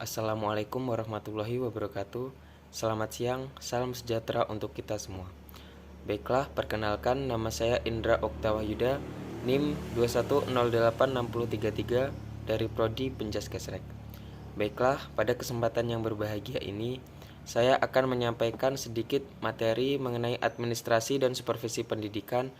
Assalamualaikum warahmatullahi wabarakatuh. Selamat siang, salam sejahtera untuk kita semua. Baiklah, perkenalkan nama saya Indra Oktawahyuda, NIM 21086033 dari Prodi Penjaskesrek. Baiklah, pada kesempatan yang berbahagia ini, saya akan menyampaikan sedikit materi mengenai administrasi dan supervisi pendidikan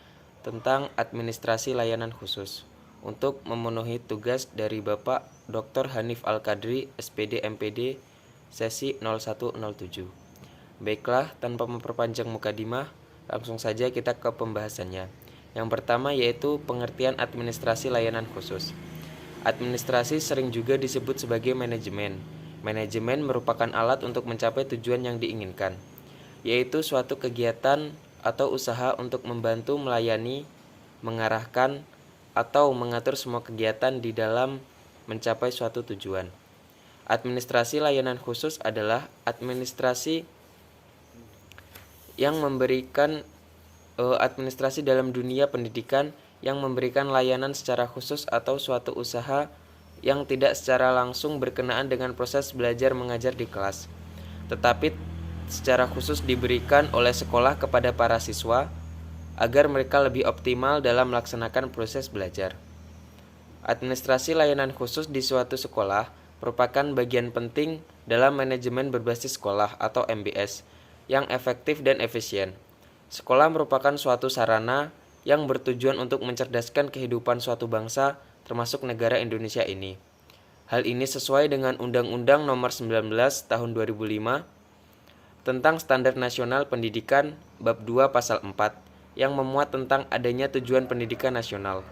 tentang administrasi layanan khusus untuk memenuhi tugas dari Bapak Dr. Hanif Al-Qadri, SPD MPD, sesi 0107. Baiklah, tanpa memperpanjang mukadimah, langsung saja kita ke pembahasannya. Yang pertama yaitu pengertian administrasi layanan khusus. Administrasi sering juga disebut sebagai manajemen. Manajemen merupakan alat untuk mencapai tujuan yang diinginkan, yaitu suatu kegiatan atau usaha untuk membantu melayani, mengarahkan, atau mengatur semua kegiatan di dalam mencapai suatu tujuan. Administrasi layanan khusus adalah administrasi yang memberikan administrasi dalam dunia pendidikan yang memberikan layanan secara khusus atau suatu usaha yang tidak secara langsung berkenaan dengan proses belajar mengajar di kelas, tetapi secara khusus diberikan oleh sekolah kepada para siswa agar mereka lebih optimal dalam melaksanakan proses belajar. Administrasi layanan khusus di suatu sekolah merupakan bagian penting dalam manajemen berbasis sekolah atau MBS yang efektif dan efisien. Sekolah merupakan suatu sarana yang bertujuan untuk mencerdaskan kehidupan suatu bangsa termasuk negara Indonesia ini. Hal ini sesuai dengan Undang-Undang Nomor 19 Tahun 2005 tentang Standar Nasional Pendidikan Bab 2 Pasal 4 yang memuat tentang adanya tujuan pendidikan nasional.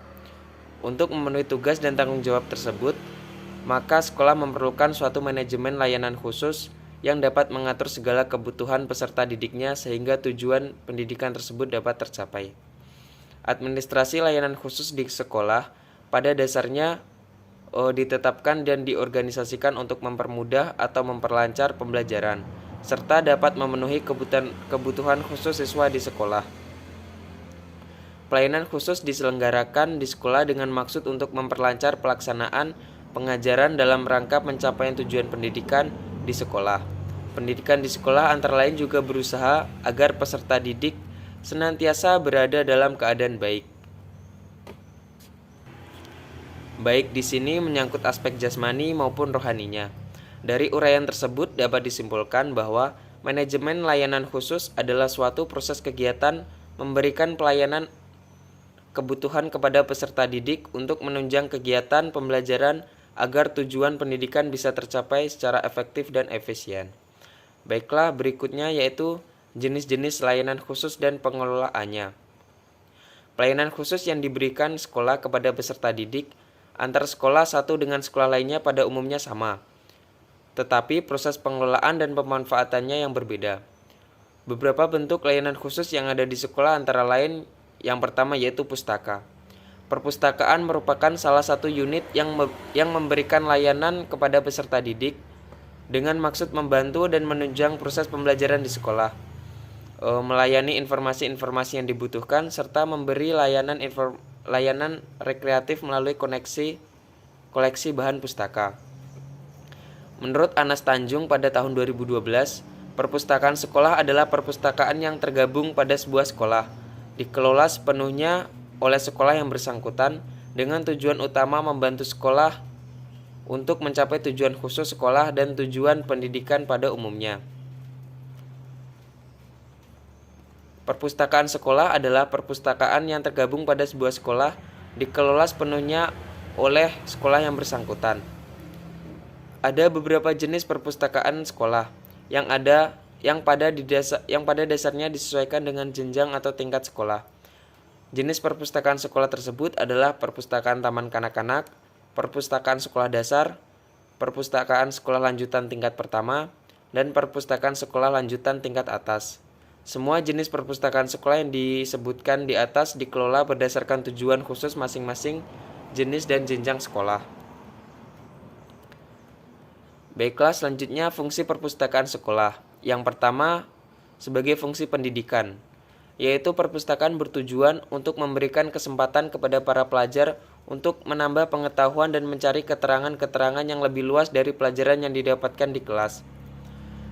Untuk memenuhi tugas dan tanggung jawab tersebut, maka sekolah memerlukan suatu manajemen layanan khusus yang dapat mengatur segala kebutuhan peserta didiknya sehingga tujuan pendidikan tersebut dapat tercapai. Administrasi layanan khusus di sekolah pada dasarnya ditetapkan dan diorganisasikan untuk mempermudah atau memperlancar pembelajaran, serta dapat memenuhi kebutuhan khusus siswa di sekolah. Pelayanan khusus diselenggarakan di sekolah dengan maksud untuk memperlancar pelaksanaan pengajaran dalam rangka pencapaian tujuan pendidikan di sekolah. Pendidikan di sekolah antara lain juga berusaha agar peserta didik senantiasa berada dalam keadaan baik. Baik di sini menyangkut aspek jasmani maupun rohaninya. Dari uraian tersebut dapat disimpulkan bahwa manajemen layanan khusus adalah suatu proses kegiatan memberikan pelayanan kebutuhan kepada peserta didik untuk menunjang kegiatan pembelajaran agar tujuan pendidikan bisa tercapai secara efektif dan efisien. Baiklah, berikutnya yaitu jenis-jenis layanan khusus dan pengelolaannya. Pelayanan khusus yang diberikan sekolah kepada peserta didik antar sekolah satu dengan sekolah lainnya pada umumnya sama, tetapi proses pengelolaan dan pemanfaatannya yang berbeda. Beberapa bentuk layanan khusus yang ada di sekolah antara lain yang pertama yaitu pustaka. Perpustakaan merupakan salah satu unit yang memberikan layanan kepada peserta didik dengan maksud membantu dan menunjang proses pembelajaran di sekolah, melayani informasi-informasi yang dibutuhkan, serta memberi layanan rekreatif melalui koleksi bahan pustaka. Menurut Anas Tanjung pada tahun 2012, perpustakaan sekolah adalah perpustakaan yang tergabung pada sebuah sekolah, dikelola sepenuhnya oleh sekolah yang bersangkutan dengan tujuan utama membantu sekolah untuk mencapai tujuan khusus sekolah dan tujuan pendidikan pada umumnya. Perpustakaan sekolah adalah perpustakaan yang tergabung pada sebuah sekolah, dikelola sepenuhnya oleh sekolah yang bersangkutan. Ada beberapa jenis perpustakaan sekolah yang pada dasarnya disesuaikan dengan jenjang atau tingkat sekolah. Jenis perpustakaan sekolah tersebut adalah perpustakaan taman kanak-kanak, perpustakaan sekolah dasar, perpustakaan sekolah lanjutan tingkat pertama, dan perpustakaan sekolah lanjutan tingkat atas. Semua jenis perpustakaan sekolah yang disebutkan di atas dikelola berdasarkan tujuan khusus masing-masing jenis dan jenjang sekolah. Baiklah, selanjutnya fungsi perpustakaan sekolah. Yang pertama, sebagai fungsi pendidikan, yaitu perpustakaan bertujuan untuk memberikan kesempatan kepada para pelajar untuk menambah pengetahuan dan mencari keterangan-keterangan yang lebih luas dari pelajaran yang didapatkan di kelas.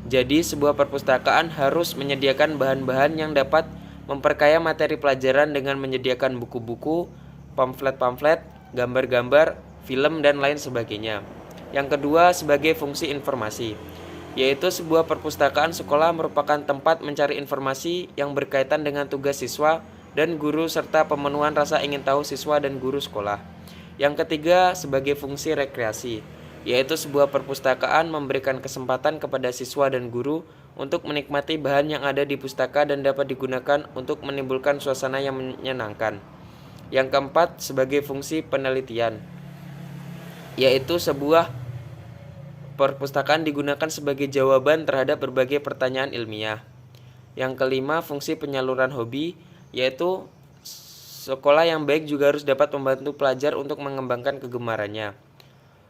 Jadi, sebuah perpustakaan harus menyediakan bahan-bahan yang dapat memperkaya materi pelajaran dengan menyediakan buku-buku, pamflet-pamflet, gambar-gambar, film, dan lain sebagainya. Yang kedua, sebagai fungsi informasi, yaitu sebuah perpustakaan sekolah merupakan tempat mencari informasi yang berkaitan dengan tugas siswa dan guru serta pemenuhan rasa ingin tahu siswa dan guru sekolah. Yang ketiga, sebagai fungsi rekreasi, yaitu sebuah perpustakaan memberikan kesempatan kepada siswa dan guru untuk menikmati bahan yang ada di pustaka dan dapat digunakan untuk menimbulkan suasana yang menyenangkan. Yang keempat, sebagai fungsi penelitian, yaitu sebuah perpustakaan digunakan sebagai jawaban terhadap berbagai pertanyaan ilmiah. Yang kelima, fungsi penyaluran hobi, yaitu sekolah yang baik juga harus dapat membantu pelajar untuk mengembangkan kegemarannya.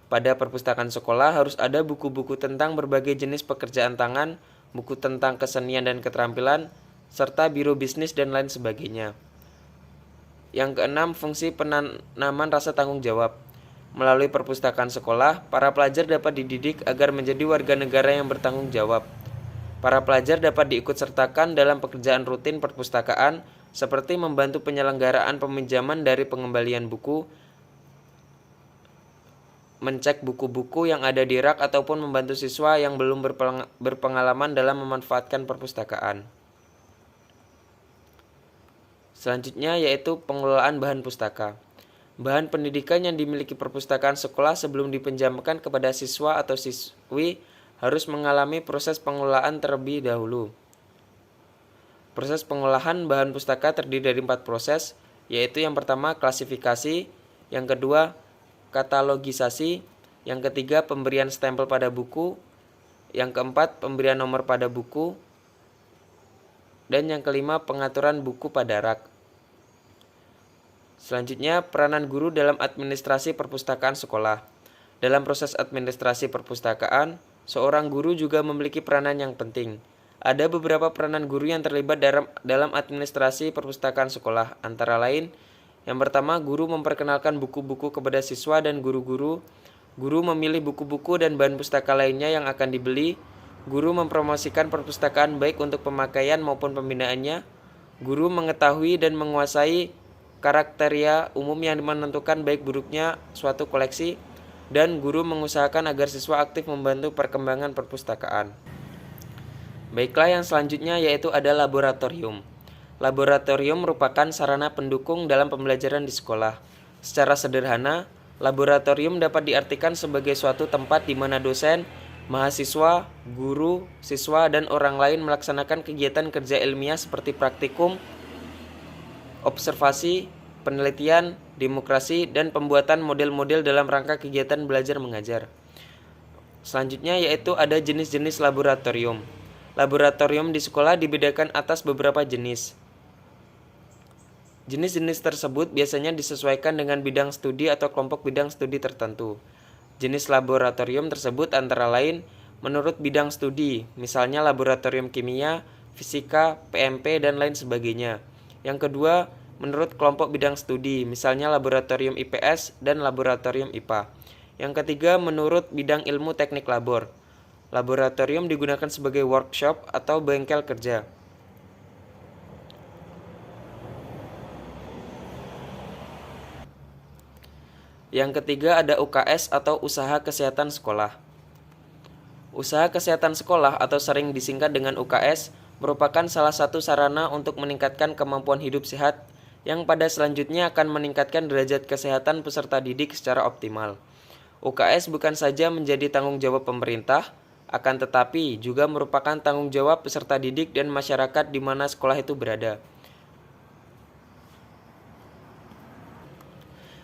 Pada perpustakaan sekolah harus ada buku-buku tentang berbagai jenis pekerjaan tangan, buku tentang kesenian dan keterampilan, serta biro bisnis dan lain sebagainya. Yang keenam, fungsi penanaman rasa tanggung jawab. Melalui perpustakaan sekolah, para pelajar dapat dididik agar menjadi warga negara yang bertanggung jawab. Para pelajar dapat diikutsertakan dalam pekerjaan rutin perpustakaan, seperti membantu penyelenggaraan peminjaman dari pengembalian buku, mencek buku-buku yang ada di rak, ataupun membantu siswa yang belum berpengalaman dalam memanfaatkan perpustakaan. Selanjutnya yaitu pengelolaan bahan pustaka. Bahan pendidikan yang dimiliki perpustakaan sekolah sebelum dipinjamkan kepada siswa atau siswi harus mengalami proses pengelolaan terlebih dahulu. Proses pengolahan bahan pustaka terdiri dari 4 proses, yaitu yang pertama klasifikasi, yang kedua katalogisasi, yang ketiga pemberian stempel pada buku, yang keempat pemberian nomor pada buku, dan yang kelima pengaturan buku pada rak. Selanjutnya, peranan guru dalam administrasi perpustakaan sekolah. Dalam proses administrasi perpustakaan, seorang guru juga memiliki peranan yang penting. Ada beberapa peranan guru yang terlibat dalam administrasi perpustakaan sekolah, antara lain, yang pertama, guru memperkenalkan buku-buku kepada siswa dan guru-guru. Guru memilih buku-buku dan bahan pustaka lainnya yang akan dibeli. Guru mempromosikan perpustakaan baik untuk pemakaian maupun pembinaannya. Guru mengetahui dan menguasai kriteria umum yang menentukan baik buruknya suatu koleksi. Dan guru mengusahakan agar siswa aktif membantu perkembangan perpustakaan. Baiklah, yang selanjutnya yaitu ada laboratorium. Laboratorium merupakan sarana pendukung dalam pembelajaran di sekolah. Secara sederhana, laboratorium dapat diartikan sebagai suatu tempat di mana dosen, mahasiswa, guru, siswa, dan orang lain melaksanakan kegiatan kerja ilmiah seperti praktikum, observasi, penelitian, demokrasi, dan pembuatan model-model dalam rangka kegiatan belajar mengajar. Selanjutnya yaitu ada jenis-jenis laboratorium. Laboratorium di sekolah dibedakan atas beberapa jenis. Jenis-jenis tersebut biasanya disesuaikan dengan bidang studi atau kelompok bidang studi tertentu. Jenis laboratorium tersebut antara lain menurut bidang studi, misalnya laboratorium kimia, fisika, PMP, dan lain sebagainya. Yang kedua, menurut kelompok bidang studi, misalnya laboratorium IPS dan laboratorium IPA. Yang ketiga, menurut bidang ilmu teknik labor. Laboratorium digunakan sebagai workshop atau bengkel kerja. Yang ketiga ada UKS atau usaha kesehatan sekolah. Usaha kesehatan sekolah atau sering disingkat dengan UKS merupakan salah satu sarana untuk meningkatkan kemampuan hidup sehat yang pada selanjutnya akan meningkatkan derajat kesehatan peserta didik secara optimal. UKS bukan saja menjadi tanggung jawab pemerintah, akan tetapi juga merupakan tanggung jawab peserta didik dan masyarakat di mana sekolah itu berada.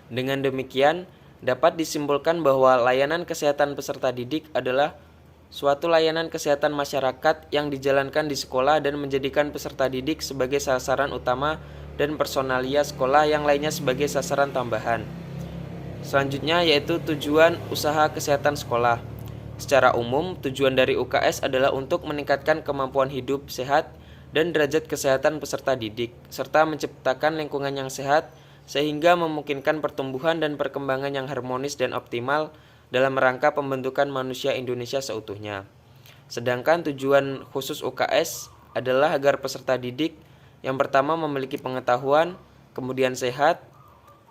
Dengan demikian, dapat disimpulkan bahwa layanan kesehatan peserta didik adalah suatu layanan kesehatan masyarakat yang dijalankan di sekolah dan menjadikan peserta didik sebagai sasaran utama dan personalia sekolah yang lainnya sebagai sasaran tambahan. Selanjutnya yaitu tujuan usaha kesehatan sekolah. Secara umum, tujuan dari UKS adalah untuk meningkatkan kemampuan hidup sehat dan derajat kesehatan peserta didik, serta menciptakan lingkungan yang sehat sehingga memungkinkan pertumbuhan dan perkembangan yang harmonis dan optimal dalam rangka pembentukan manusia Indonesia seutuhnya. Sedangkan tujuan khusus UKS adalah agar peserta didik yang pertama memiliki pengetahuan, kemudian sehat,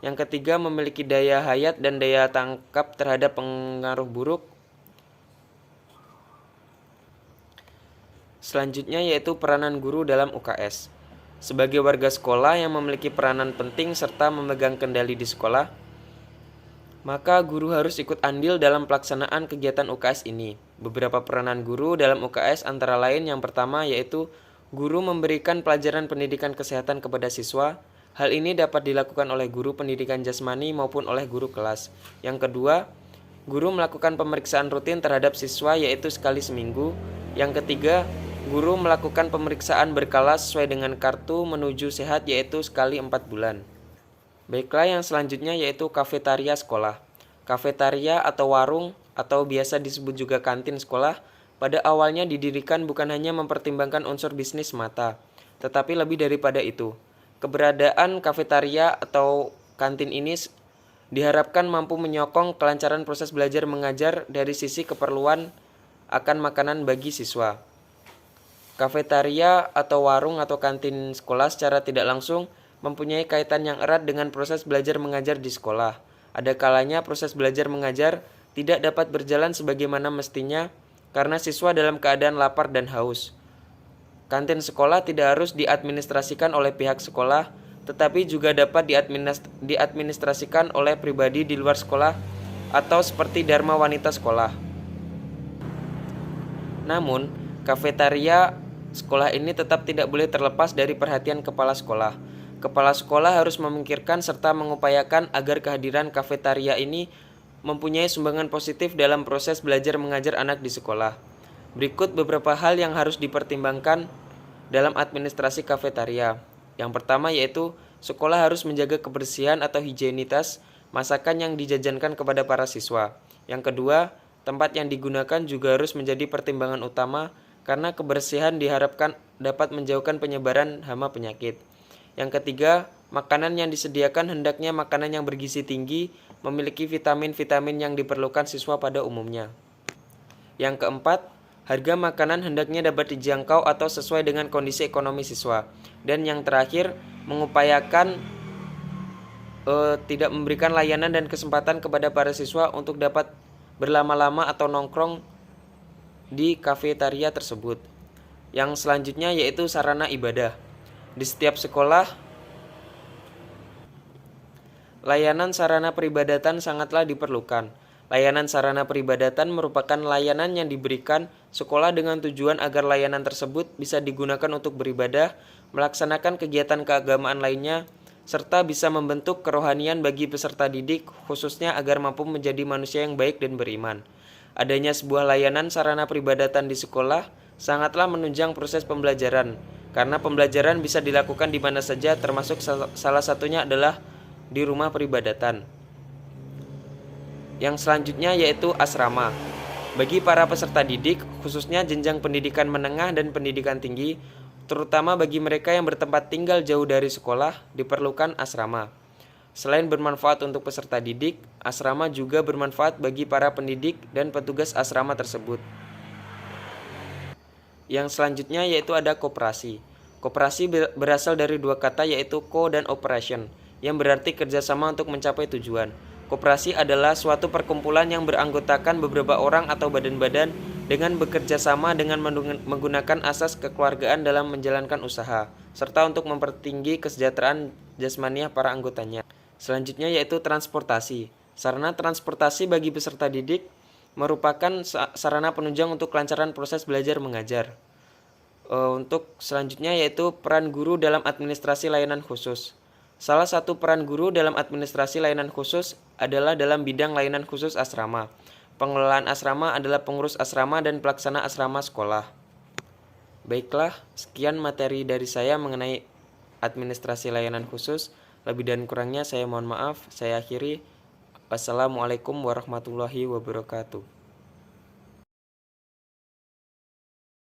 yang ketiga memiliki daya hayat dan daya tangkap terhadap pengaruh buruk. Selanjutnya yaitu peranan guru dalam UKS. Sebagai warga sekolah yang memiliki peranan penting serta memegang kendali di sekolah, maka guru harus ikut andil dalam pelaksanaan kegiatan UKS ini. Beberapa peranan guru dalam UKS antara lain yang pertama yaitu guru memberikan pelajaran pendidikan kesehatan kepada siswa. Hal ini dapat dilakukan oleh guru pendidikan jasmani maupun oleh guru kelas. Yang kedua, guru melakukan pemeriksaan rutin terhadap siswa yaitu sekali seminggu. Yang ketiga, guru melakukan pemeriksaan berkala sesuai dengan kartu menuju sehat yaitu sekali 4 bulan. Baiklah, yang selanjutnya yaitu kafetaria sekolah. Kafetaria atau warung atau biasa disebut juga kantin sekolah pada awalnya didirikan bukan hanya mempertimbangkan unsur bisnis semata, tetapi lebih daripada itu. Keberadaan kafetaria atau kantin ini diharapkan mampu menyokong kelancaran proses belajar mengajar dari sisi keperluan akan makanan bagi siswa. Kafetaria atau warung atau kantin sekolah secara tidak langsung mempunyai kaitan yang erat dengan proses belajar mengajar di sekolah. Ada kalanya proses belajar mengajar tidak dapat berjalan sebagaimana mestinya karena siswa dalam keadaan lapar dan haus. Kantin sekolah tidak harus diadministrasikan oleh pihak sekolah, tetapi juga dapat diadministrasikan oleh pribadi di luar sekolah atau seperti Dharma Wanita sekolah. Namun, kafetaria sekolah ini tetap tidak boleh terlepas dari perhatian kepala sekolah. Kepala sekolah harus memikirkan serta mengupayakan agar kehadiran kafetaria ini mempunyai sumbangan positif dalam proses belajar mengajar anak di sekolah. Berikut beberapa hal yang harus dipertimbangkan dalam administrasi kafetaria. Yang pertama yaitu sekolah harus menjaga kebersihan atau higienitas masakan yang dijajankan kepada para siswa. Yang kedua, tempat yang digunakan juga harus menjadi pertimbangan utama karena kebersihan diharapkan dapat menjauhkan penyebaran hama penyakit. Yang ketiga, makanan yang disediakan hendaknya makanan yang bergizi tinggi, memiliki vitamin-vitamin yang diperlukan siswa pada umumnya. Yang keempat, harga makanan hendaknya dapat dijangkau atau sesuai dengan kondisi ekonomi siswa. Dan yang terakhir, mengupayakan tidak memberikan layanan dan kesempatan kepada para siswa untuk dapat berlama-lama atau nongkrong di kafetaria tersebut. Yang selanjutnya yaitu sarana ibadah. Di setiap sekolah, layanan sarana peribadatan sangatlah diperlukan. Layanan sarana peribadatan merupakan layanan yang diberikan sekolah dengan tujuan agar layanan tersebut bisa digunakan untuk beribadah, melaksanakan kegiatan keagamaan lainnya, serta bisa membentuk kerohanian bagi peserta didik, khususnya agar mampu menjadi manusia yang baik dan beriman. Adanya sebuah layanan sarana peribadatan di sekolah sangatlah menunjang proses pembelajaran, karena pembelajaran bisa dilakukan di mana saja, termasuk salah satunya adalah di rumah peribadatan. Yang selanjutnya yaitu asrama. Bagi para peserta didik, khususnya jenjang pendidikan menengah dan pendidikan tinggi, terutama bagi mereka yang bertempat tinggal jauh dari sekolah, diperlukan asrama. Selain bermanfaat untuk peserta didik, asrama juga bermanfaat bagi para pendidik dan petugas asrama tersebut. Yang selanjutnya yaitu ada koperasi. Koperasi berasal dari dua kata yaitu co dan operation, yang berarti kerjasama untuk mencapai tujuan. Koperasi adalah suatu perkumpulan yang beranggotakan beberapa orang atau badan-badan dengan bekerja sama dengan menggunakan asas kekeluargaan dalam menjalankan usaha, serta untuk mempertinggi kesejahteraan jasmaniah para anggotanya. Selanjutnya yaitu transportasi. Sarana transportasi bagi peserta didik merupakan sarana penunjang untuk kelancaran proses belajar mengajar. Untuk selanjutnya yaitu peran guru dalam administrasi layanan khusus. Salah satu peran guru dalam administrasi layanan khusus adalah dalam bidang layanan khusus asrama. Pengelolaan asrama adalah pengurus asrama dan pelaksana asrama sekolah. Baiklah, sekian materi dari saya mengenai administrasi layanan khusus. Lebih dan kurangnya saya mohon maaf. Saya akhiri. Wassalamualaikum warahmatullahi wabarakatuh.